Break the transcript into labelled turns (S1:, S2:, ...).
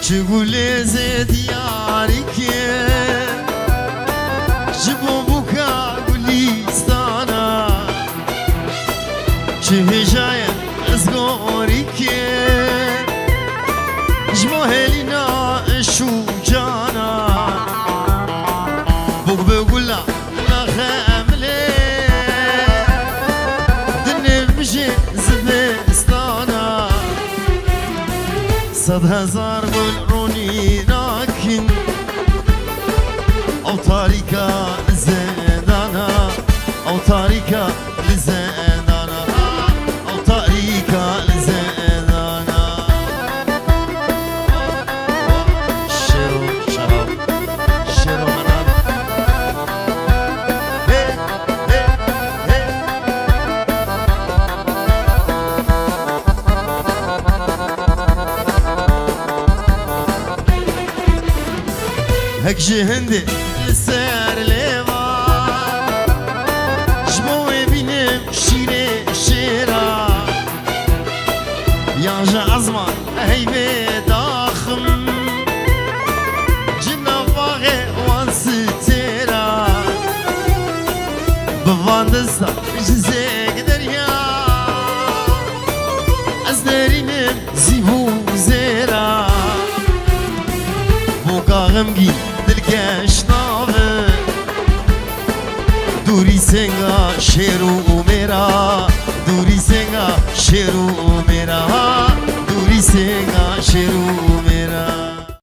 S1: چگوله زدیاری که جبو بکا گلیستانا چه هجای از گوری که جبو هلینا شو جانا بوک بگولا نخمله دنب مشه زبستانا 100,000 گل رونی ناکن او تاریکا لزندانا او تاریکا لزندانا او تاریکا لزندانا شروع شراب شروع منام هی هی هی هک جهنده لسر لیوان جبوه بینم شیره شیرا یانجا عزمان هیمه داخم جنا واغه وان ستیرا بوان دستا جزیگ دریا از درینم زیبو زیرا بوکا غمگی دلکش نامه دوری سنگا شیرو میرا دوری سنگا شیرو میرا دوری سنگا شیرو میرا